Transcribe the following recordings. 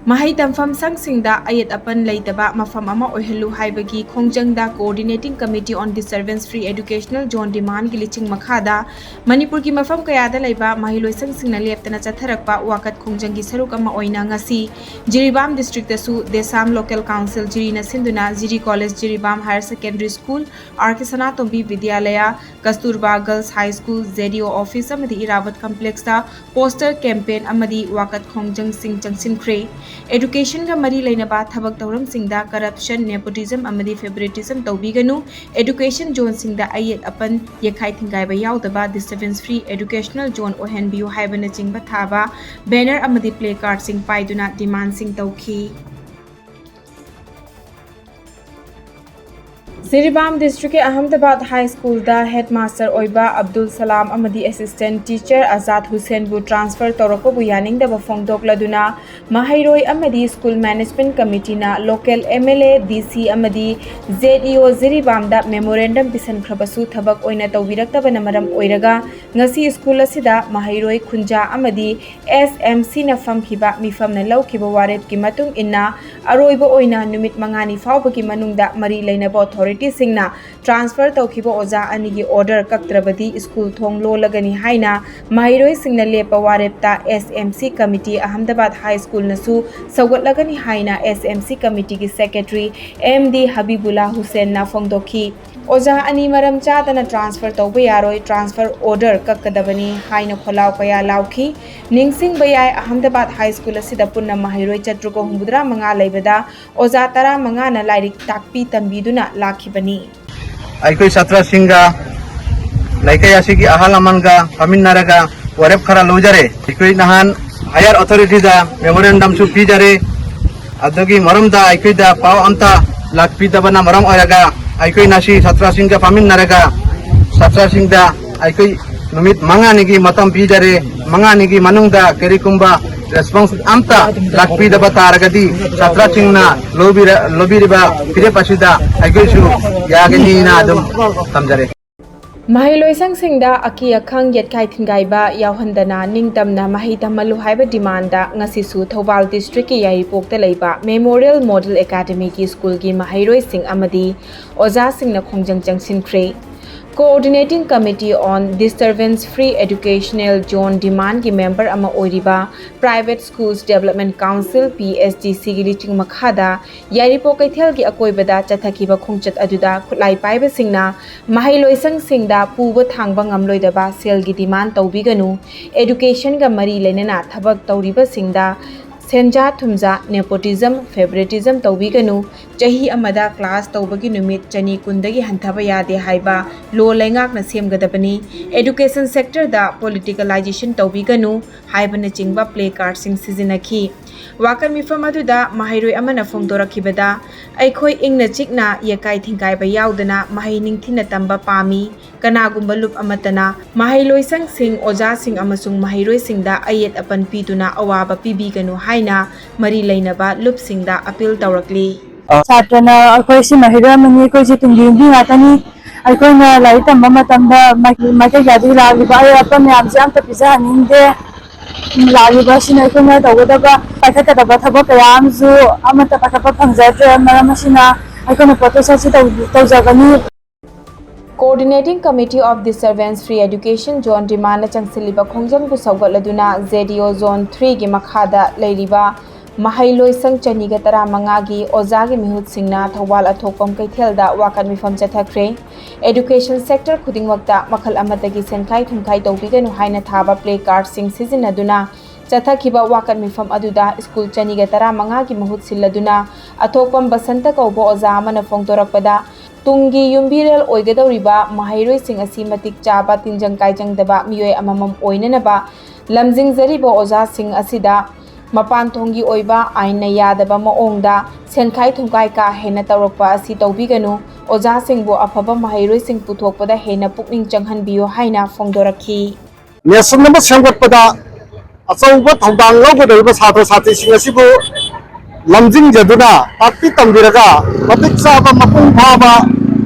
Mahai tamfam sangsingda ayat apan leitaba mafam ama oihelu haibagi khongjangda coordinating committee on disturbance free educational zone demand giliching makhada Manipur ki mafam kayada leiba mahiloi sangsingna leptana chatharakpa wakat khongjangi saruk ama oina ngasi Jiribam district tasu Desam local council jirina sinduna Jiri college Jiribam higher secondary school RK Sanatombi vidyalaya Kasturba girls high school ZDO office amadi Iravat complex ta poster campaign amadi wakat khongjang sing changsinkre Education ga mari lainaba thabak tawram singda corruption nepotism amadi favoritism tawbiganu education zone singda ayet apan yekhai thingai ba yaudaba disturbance free educational zone ohenbiu haibana chingba thaba banner amadi play card sing paiduna demand sing tawki Jiribam district ke Ahmedabad high school da headmaster oiba Abdul Salam amadi assistant teacher Azad Hussain bu transfer torako bu yaning da bafong dokladuna Mahairoi amadi school management committee na local MLA DC amadi ZEO Jiribam da memorandum bisan khrabasu thabak oina tawbirak tabana maram oiraga ngasi school asida Mahairoi khunja amadi SMC na famkhiba mifam na lawkiba waret ki matung inna aroiba oina numit mangani fawbagi manungda mari lainaba authority singna transfer tawkhiba oja anigi order kaktrabadi school thong lo lagani haina Mahairoi singna lepa warepta SMC committee Ahmedabad high school nasu sagat lagani haina SMC committee ki secretary MD Habibullah Hussain na fongdokhi oja ani maram chadana transfer tawba yaroi transfer order kakkadabani haina kholaw kaya lawkhi ningsing bayai Ahmedabad high school asida punna Mahairoi chatruko humbudra manga leibada oja tara manga na lairik takpi tambiduna lakhi bani aikoi satra singa laikai asigi ahalaman ga kaminaraga warep khara lojare aikoi nahan higher authority da memorandum su pijare adagi maram da aikoi da paw anta lakpi da bana maram oiraga aikoi nasi satra singa paminaraga satra singda aikoi numit manga nigi matam pijare manga nigi manungda kerikumba response amta lakpi da bataragadi satra singna lobiriba pire pasida aikoi su yagani na adum tamjare Mahiloi sangsingda aki akhang yet kai thingaiba yauhandana ningtamna mahitamalu haiba demanda ngasisu Thobal district ki yaipok ta leiba Memorial Model Academy ki school ki Mahiroi sing amadi oja singna khongjang changsinkhre Coordinating Committee on Disturbance Free Educational Zone Demand ki member ama oiriba Private Schools Development Council PSDC gi liching makhada yairipo kaithel gi akoibada chathakiba khongchat aduda khutlai paiba singna Mahailoi singda puba thangba ngamloidaba sel gi demand tawbiganu education ga mari lenena thabak tawriba singda Senja thumja nepotism favoritism tawbiganu chahi amada class tawbagi numit chani kundagi hanthaba yade haiba lo laingak na semgadabani education sector da politicalization tawbiganu haibana chingba play card sing sizinaki wakan mifam aduda Mahairoi amana fongdorakhibada aikhoi ingna chikna yekai thingkai ba yaudana mahai ningthina tamba pami kanagumba lup amatana Mahailoi sing oja sing amasung Mahairoi singda ayet apan piduna awaba pibiganu haina mari lainaba lup singda appeal tawrakli Satrana akhoi si Mahiroi mani koi si tungdi ngatani akhoi na lai tamba matamda makai jadi lagi ba ay apan yam jam ta pizza ninde lagi ba sina akhoi na tawdaba pathata daba thaba kayam zu amata pathapa phangjatre maramasina akhoi na photo sa tawjagani Coordinating Committee of Disturbance Free Education Zone Demand Changsiliba Khongjang bu Saugatladuna ZDO Zone 3 gi makhada leiriba Mahailoi sang chaniga tara mangagi ozagi mihut singna Thawal athokpam kaithelda wakan mifam chathakre Education sector khudingwakta makhal amatagi senkai thumkai tawbiganu haina thaba play card sing sizinaduna chathakiba wakan mifam aduda school chaniga tara mangagi mahut silladuna athokpam basanta kaubo oza amana fongtorakpada Tungi yumbirel oigadoriba Mahairoi sing asi matik chaba tinjang kaijang daba miyoi amamam oinanaba lamjing zariba oja sing asida mapan thongi oiba aina yadaba maongda senkai thungkai ka hena tawrakpa asi tawbiganu oja sing bo afaba Mahairoi sing puthokpada hena pukning changhan biyo haina fongdorakhi nation number sangwatpada achauba thongdang lawgadoriba satha sathi sing asibu lamjing jaduna takpi tambiraga matik chaba mapung phaba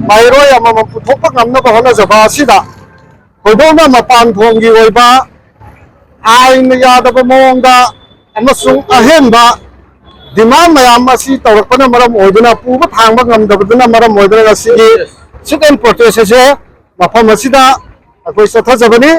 Mahairoi amamam puthokpa ngamnaba honajaba asida hoidona mapan thongi oiba aina yadaba maongda amasung ahenba demand mayam asi tawrakpana maram oiduna puba thangba ngamdabaduna maram oiduna ngasigi chicken protest ase mafam asida akoi sathajabani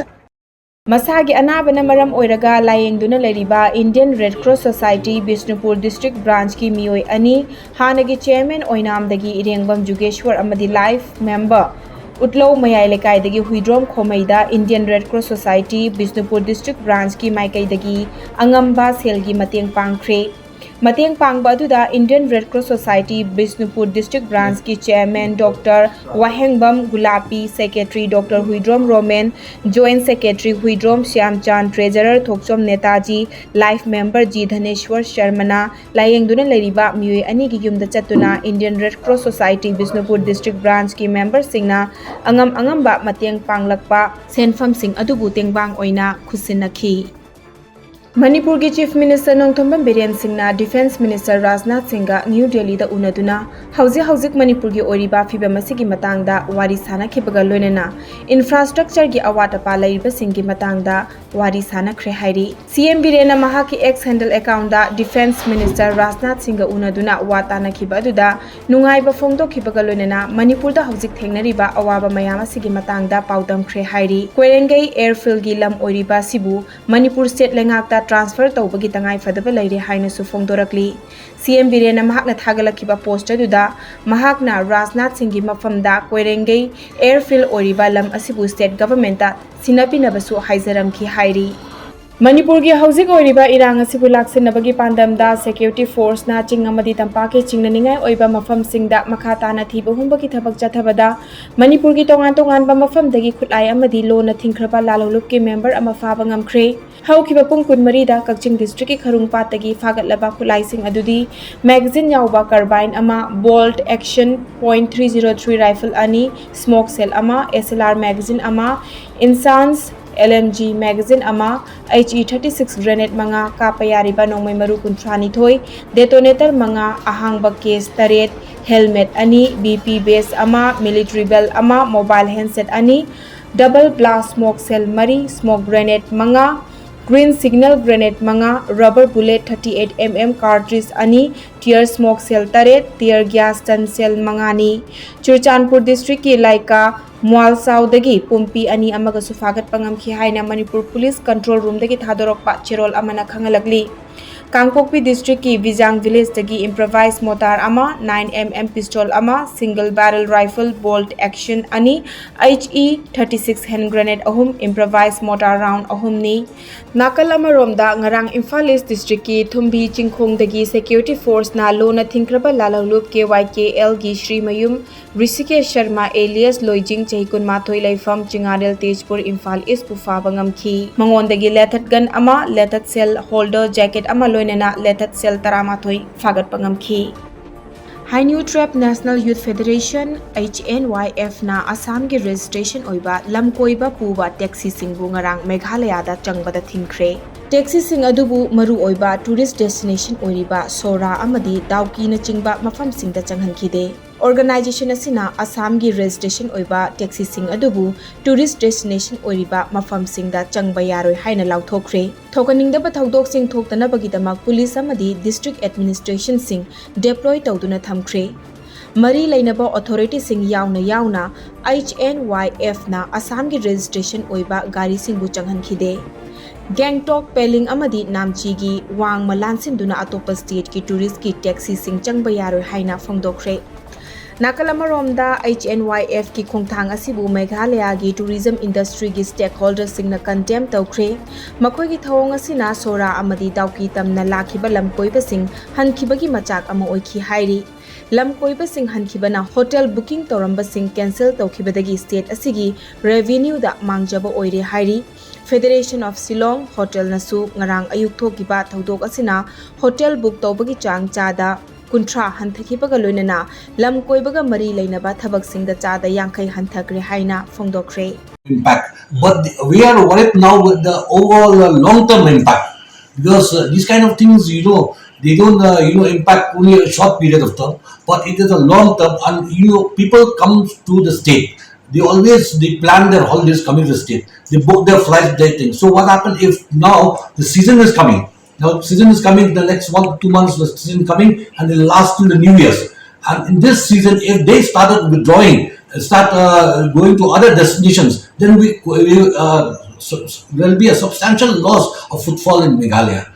ꯃꯁꯥꯒꯤ ꯑꯅꯥꯕꯅ ꯃꯔꯝ ꯑꯣꯏꯔꯒ ꯂꯥꯌꯦꯡꯗꯨꯅ ꯂꯩꯔꯤꯕ Indian red cross society Bishnupur district ꯕ꯭ꯔꯥꯟꯆꯀꯤ ꯃꯤꯑꯣꯏ ꯑꯅꯤ ꯍꯥꯟꯅꯒꯤ chairman ꯑꯣꯏꯅꯥꯝꯗꯒꯤ ꯏꯔꯦꯡꯕꯝ ꯖꯨꯒꯦꯁ꯭ꯋꯔ ꯑꯃꯗꯤ ꯂꯥꯏꯐ ꯃꯦꯝꯕꯔ ꯎꯠꯂꯧ ꯃꯌꯥꯏ ꯂꯩꯀꯥꯏꯗꯒꯤ ꯍꯨꯏꯗ꯭ꯔꯣꯝ ꯈꯣꯃꯩꯗ Indian red cross society Bishnupur district ꯕ꯭ꯔꯥꯟꯆꯀꯤ ꯃꯥꯏꯀꯩꯗꯒꯤ ꯑꯉꯝꯕ ꯁꯦꯜꯒꯤ ꯃꯇꯦꯡ ꯄꯥꯡꯈ꯭ꯔꯦ ꯃꯇꯦꯡ ꯄꯥꯡꯕ ꯑꯗꯨꯗ Indian red cross society Bishnupur district ꯕ꯭ꯔꯥꯟꯆꯀꯤ chairman doctor Wahengbam Gulapi secretary doctor Huidrom Romen joint secretary Huidrom Shyamchan treasurer Thokchom Netaji life member ji Dhaneshwar शर्मना लायेंगदुना लेरिबा मियोय अनि गी युमदा चतुना Indian red cross society Bishnupur district branch की मेंबर सिंगना अंगम अंगमबा मतेंग पांगलकपा सेनफम सिंग अदुबु तेंगबांग ओइना खुसिनखी मणिपुर की चीफ मिनिस्टर नोंथोंबम बिरेन सिंहना डिफेंस मिनिस्टर राजनाथ सिंह न्यू दिल्ली दा उनदुना हौजिक मणिपुर की ओरिबा फिबम असिगी मतांगदा वारी सानाखिबगा लोइनेना इंफ्रास्ट्रक्चर की अवाट अपा लैरिबा सिंगी मतांगदा वारी सानाख्रे हाइरी सीएम बिरेन महाकी एक्स हैंडल अकाउंट दा डिफेंस मिनिस्टर राजनाथ सिंह उनदुना वातानाखिबा अदुदा नुंगाइबा फोंदोखिबगा लोइनेना मणिपुर दा हौजिक थेंगनरिबा अवाबा मयाम असिगी मतांगदा पाउदमख्रे हाइरी कोइरेंगै एयरफील्ड की लम ओरिबा सिबु मणिपुर स्टेट लेंगाकता ट्रांसफर तौबगी तंगाई फदबा लैरे हाइनसु फोंदोरकली सीएम बिरेन महाकना थागलखिबा पोस्टर दुदा महाकना राजनाथ सिंह की मफमदा कोइरेंगै एयरफील्ड ओरिबा लम असिबु स्टेट गवर्नमेंट सिनापिनबसु हाइजरमखि हाइरी मणिपुर की हौजिक ओरिबा इरांग असिबु लाक्सिनबगी पांडमदा सिक्योरिटी फोर्स ना चिंग अमदी तंपाके चिंगननिंगाई ओइबा मफम सिंगदा मखा ताना थीबा हुंबगी थबक चथबदा मणिपुर की तोंगान तोंगानबा मफमदगी खुलाई अमदी लोना थिंख्रबा लालौलुप के मेंबर अमा फाबा ngamkhre हौखिबा पुंग कुनमरी दा कक्चिंग डिस्ट्रिक्ट की खरुंगपातगी फागतलबा खुलाइसिंग अदुदी मैगजीन यावबा कार्बाइन अमा बोल्ट एक्शन .303 राइफल अनि स्मोक सेल अमा एसएलआर मैगजीन अमा इंसांस LMG मैगजीन अमा HE36 ग्रेनेड मंगा कापयारिबा नोंमै मरु कुंथ्रानी थोई डेटोनेटर मंगा अहांग केस तरेत हेलमेट अनि BP बेस अमा मिलिट्री बेल अमा मोबाइल हैंडसेट अनि डबल ब्लास्ट स्मोक सेल मरी स्मोक ग्रेनेड मंगा ग्रीन सिग्नल ग्रेनेड मंगा रबर बुलेट 38 mm कार्ट्रिज अनि टियर स्मोक सेल तरेत टियर गैस टन सेल मंगानी चुरचानपुर डिस्ट्रिक्ट की लाइका मुआलसाउदगी पुंपी अनि अमगसु फागत पंगमखि हाइना मणिपुर पुलिस कंट्रोल रूम दगी थादोरकपा चेरोल अमना खंगलगली कांगपोकपी डिस्ट्रिक्ट की विजांग विलेज दगी इम्प्रोवाइज मोटार अमा 9 mm पिस्टल अमा single barrel rifle bolt action अनि HE36 हैंड ग्रेनेड अहुम इम्प्रोवाइज मोटार राउंड अहुमनी नाकल अमरोमदा ngarang इम्फाल ईस्ट डिस्ट्रिक्ट की थुंबी चिंखोंग दगी सिक्योरिटी फोर्स ना लोना थिंख्रबा लालौलुप के YKL की श्री मयूम ऋषिकेश शर्मा एलियस लोइजिंग चहिकुन माथोई लैफम चिंगारेल तेजपुर इम्फाल ईस्ट पुफाबंगमखी मंगोंदगी लेथत गन अमा लेथत सेल होल्डर जैकेट अमा लोइनेना लेथत सेल तरामाथोई फागत पंगमखी हाई Hynniewtrep national youth federation HNYF ना असम के रजिस्ट्रेशन ओइबा लमकोइबा पुबा टैक्सी सिंगबु ngarang मेघालय दा चंगबदा थिंख्रे टैक्सी सिंग अदुबु मरु ओइबा टूरिस्ट डेस्टिनेशन ओइबा सोरा अमदी दाउकी न चिंगबा मफम सिंग दा चंगहनखिदे ऑर्गेनाइजेशन असिना असम की रजिस्ट्रेशन ओइबा टैक्सी सिंग अदुबु टूरिस्ट डेस्टिनेशन ओइबा मफम सिंग दा चंगबा यारोय हाइना लाउथोख्रे थोकनिंगदबा थौदोक सिंग थोक्तनबगीदमक पुलिस अमदी डिस्ट्रिक्ट एडमिनिस्ट्रेशन सिंग डिप्लॉय तौदुना थमख्रे मरी लेनबा अथॉरिटी सिंग याउना HNYF ना असम की रजिस्ट्रेशन ओइबा गाड़ी सिंगबु चंगहनखिदे गैंगटॉक पेलिंग अमदी नामची की वांग मलानसिंदुना अतोप स्टेट की टूरिस्ट की टैक्सी सिंग चंगबा यारोय हाइना फोंदोख्रे नाकलमरोमदा HNYF की खोंगथांग असिबु मेघालय की टूरिज्म इंडस्ट्री की स्टेक होल्डर्स सिंगना कंडेम तौख्रे मखोय की थौंग असिना सोरा अमदी दाउकी तमना लाखिबा लमकोइबा सिंग हनखिबगी मचाक अमा ओइखि हाइरी लमकोइबा सिंग हनखिबना होटल बुकिंग तौरंबा सिंग कैंसिल तौखिबदगी स्टेट असिगी रेवेन्यू दा मांगजबा ओइरे हाइरी फेडरेशन ऑफ शिलोंग होटल नसु ngarang ayuk thokiba thodok asina hotel book तौबगी चांग चादा कुंट्रा हंथखिबगा लोइनना लम कोइबगा मरी लेनबा थबक सिंगदा चादा यांखै हंथक्रे हाइना फोंदोख्रे impact but we are worried now with the overall long term impact because these kind of things they don't impact only a short period of time but it is a long term and people come to the state they plan their holidays coming to the state they book their flights they think so what happens if now the season is coming Now season is coming. The next 1 2 months, the season coming, and it will last till the New Year's. And in this season, if they started withdrawing, start going to other destinations, then there will be a substantial loss of footfall in Meghalaya.